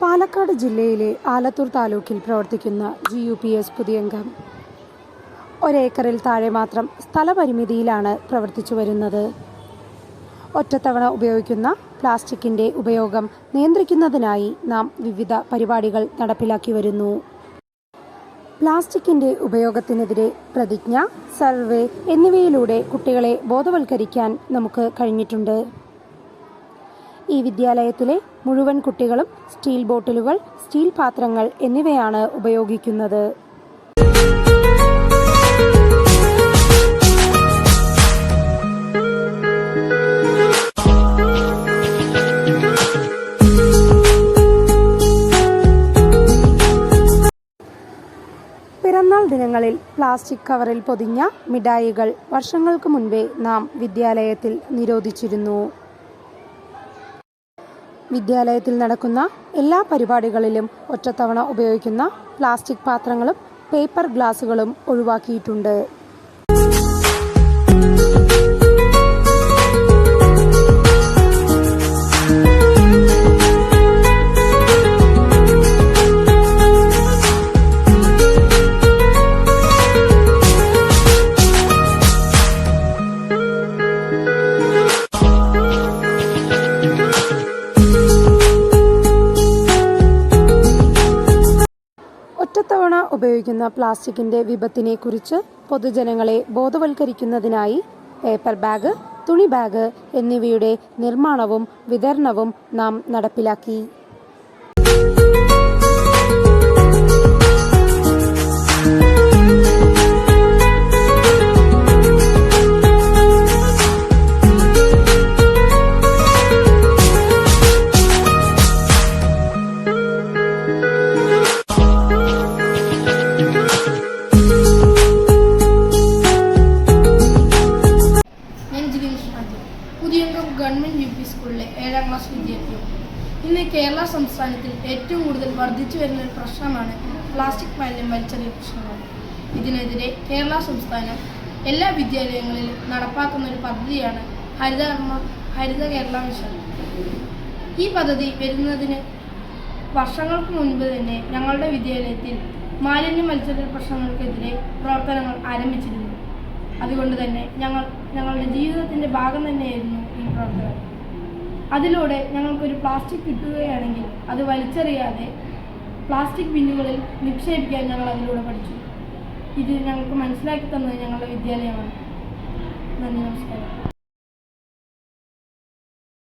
പാലക്കാട് ജില്ലയിലെ ആലത്തൂർ താലൂക്കിൽ പ്രവർത്തിക്കുന്ന GUPS പുതിയംഗം ഒരേക്കറിൽ താഴെ മാത്രം സ്ഥലപരിമിതിയിലാണ് പ്രവർത്തിച്ചു വരുന്നത്. ഒറ്റത്തവണ ഉപയോഗിക്കുന്ന പ്ലാസ്റ്റിക്കിൻ്റെ ഉപയോഗം നിയന്ത്രിക്കുന്നതിനായി നാം വിവിധ പരിപാടികൾ നടപ്പിലാക്കി വരുന്നു. പ്ലാസ്റ്റിക്കിൻ്റെ ഉപയോഗത്തിനെതിരെ പ്രതിജ്ഞ, സർവേ എന്നിവയിലൂടെ കുട്ടികളെ ബോധവൽക്കരിക്കാൻ നമുക്ക് കഴിഞ്ഞിട്ടുണ്ട്. ഈ വിദ്യാലയത്തിലെ മുഴുവൻ കുട്ടികളും സ്റ്റീൽ ബോട്ടിലുകൾ, സ്റ്റീൽ പാത്രങ്ങൾ എന്നിവയാണ് ഉപയോഗിക്കുന്നത്. പിറന്നാൾ ദിനങ്ങളിൽ പ്ലാസ്റ്റിക് കവറിൽ പൊതിഞ്ഞ മിഠായികൾ വർഷങ്ങൾക്ക് മുൻപേ നാം വിദ്യാലയത്തിൽ നിരോധിച്ചിരുന്നു. വിദ്യാലയത്തിൽ നടക്കുന്ന എല്ലാ പരിപാടികളിലും ഒറ്റത്തവണ ഉപയോഗിക്കുന്ന പ്ലാസ്റ്റിക് പാത്രങ്ങളും പേപ്പർ ഗ്ലാസുകളും ഒഴിവാക്കിയിട്ടുണ്ട്. ഒറ്റത്തവണ ഉപയോഗിക്കുന്ന പ്ലാസ്റ്റിക്കിൻ്റെ വിപത്തിനെക്കുറിച്ച് പൊതുജനങ്ങളെ ബോധവൽക്കരിക്കുന്നതിനായി പേപ്പർ ബാഗ്, തുണി ബാഗ് എന്നിവയുടെ നിർമ്മാണവും വിതരണവും നാം നടപ്പിലാക്കി. പുതിയംഗം ഗവൺമെൻറ് UP സ്കൂളിലെ 7ാം ക്ലാസ് വിദ്യാർത്ഥിയാണ്. ഇന്ന് കേരള സംസ്ഥാനത്തിൽ ഏറ്റവും കൂടുതൽ വർദ്ധിച്ചു വരുന്ന ഒരു പ്രശ്നമാണ് പ്ലാസ്റ്റിക് മാലിന്യം വലിച്ചെറിയൽ പ്രശ്നങ്ങൾ. ഇതിനെതിരെ കേരള സംസ്ഥാനം എല്ലാ വിദ്യാലയങ്ങളിലും നടപ്പാക്കുന്ന ഒരു പദ്ധതിയാണ് ഹരിത കേരള മിഷൻ. ഈ പദ്ധതി വരുന്നതിന് വർഷങ്ങൾക്ക് മുൻപ് തന്നെ ഞങ്ങളുടെ വിദ്യാലയത്തിൽ മാലിന്യം വലിച്ചെറിയൽ പ്രശ്നങ്ങൾക്കെതിരെ പ്രവർത്തനങ്ങൾ ആരംഭിച്ചിരുന്നു. അതുകൊണ്ട് തന്നെ ഞങ്ങളുടെ ജീവിതത്തിൻ്റെ ഭാഗം തന്നെയായിരുന്നു ഈ പ്രവർത്തനം. അതിലൂടെ ഞങ്ങൾക്കൊരു പ്ലാസ്റ്റിക് കിട്ടുകയാണെങ്കിൽ അത് വലിച്ചെറിയാതെ പ്ലാസ്റ്റിക് ബിന്നുകളിൽ നിക്ഷേപിക്കാൻ ഞങ്ങൾ അതിലൂടെ പഠിച്ചു. ഇത് ഞങ്ങൾക്ക് മനസ്സിലാക്കി തന്നത് ഞങ്ങളുടെ വിദ്യാലയമാണ്. നന്ദി, നമസ്കാരം.